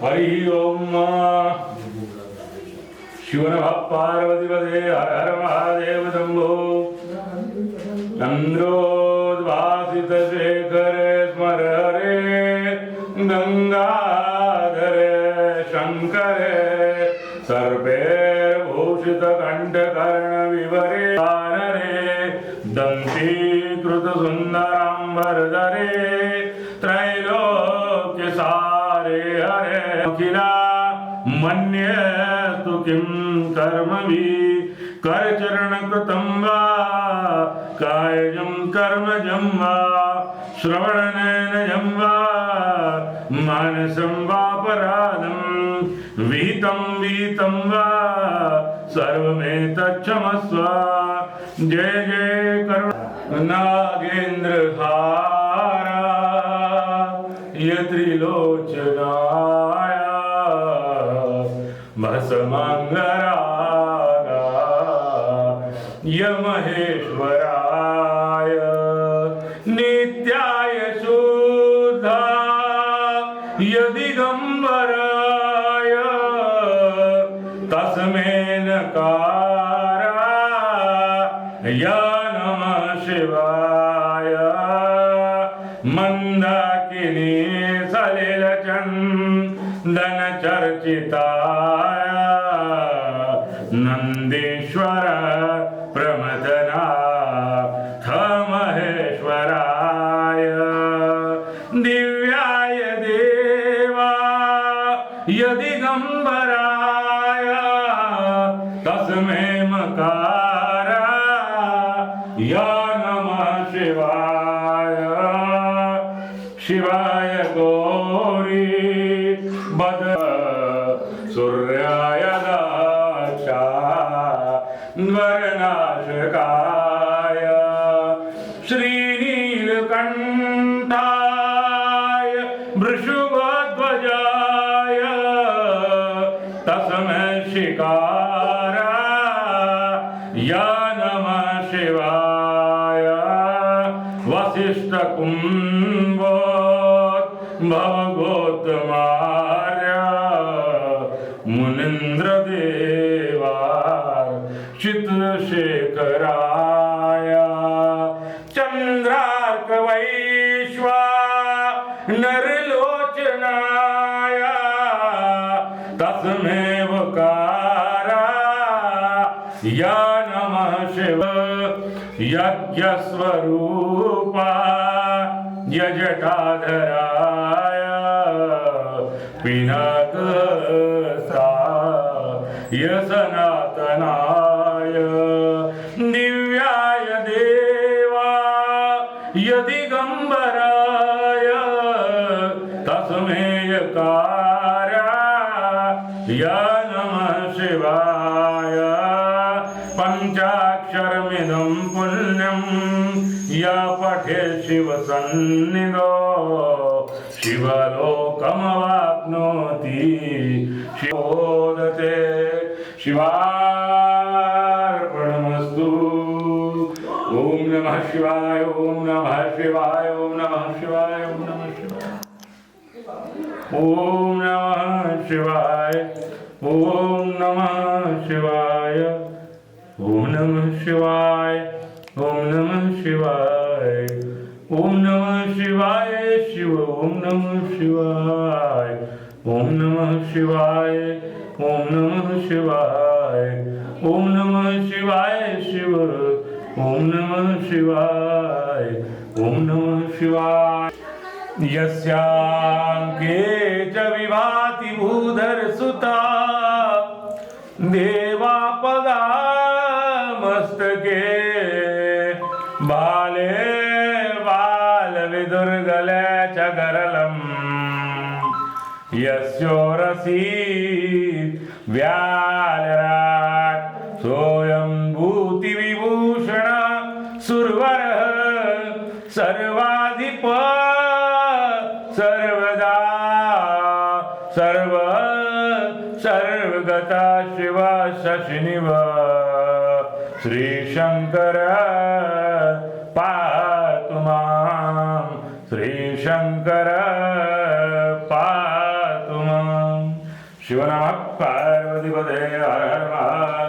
हरि ओम शिव नमः पार्वतीपदे हर हर महादेव शंभो चंद्रोद्भासित शेखर स्मर हरे गंगाधर शंकर सर्वैर्भूषित कंठकर्ण विवरे रे दंशीकृत सुंदरांबरधरे त्रैलोक्य सारे हरे अखिला मन्यस्तु किं कर्मभि करचरण कृतं वा कायजं कर्मजं वा श्रवणनयनं वा मानसं वा पराधं विहितं वा सर्वमेतच्छमस्व जय जय नागेन्द्रहारा यत्रिलोचनाय भस्मांगरागा यमहेश्वराय नित्याय शुद्धा यदिगंबराय तस्मै नकारा या नमः शिवाय मंदाकिनी सलिल चंदन चर्चिताय नंदीश्वर प्रमदनाथ महेश्वराय दिव्याय देवा यदिगंबराय तस्मै मकारा या नमः शिवाय शिवाय गौरी बद सूर्याय दाक्षा वरनाशकाय श्रीनीलकंठाय वृषभध्वजाय तस्मै शिकारा या नमः शिवाय वसिष्ठ भवगोत्तमार्य मुनीन्द्र देवा चित्रशेखराय चंद्रार्क वैश्वा नरलोचनाय तस्मैव कारा या नमः शिव यज्ञस्वरूपा यजटाधराय पिनाकसा सनातनाय दिव्याय देवा यदिगंबराय तस्मै यकारा या नमः शिवाय पंचाक्षरमिदं पुण्यं या पठे शिवसन्निधौ शिवलोकमवाप्नोति शिवोदते शिवार्पणमस्तु ओम नमः शिवाय ओम नमः शिवाय ओम नमः शिवाय ओम नमः शिवाय ओम नमः शिवाय ओम नमः शिवाय ओम नमः शिवाय ओम नमः शिवाय ओम नमः शिवाय शिव ओम नमः शिवाय ओम नमः शिवाय ओम नमः शिवाय ओम नमः शिवाय शिव ओम नमः शिवाय ओम नमः शिवाय यस्यांके च विभाति भूधर सुता देवापदा मस्तके बाले बाल विदुर्गले च गरलम् यस्योरसी व्यालराट सोऽयं भूति विभूषण सुरवरः सर्वाधिप सर्वदा सर्वगता शिव शशिनिव श्रीशंकर पातु मां श्रीशंकर पातु मां शिव नमः पार्वतीपते हर हर महादेव.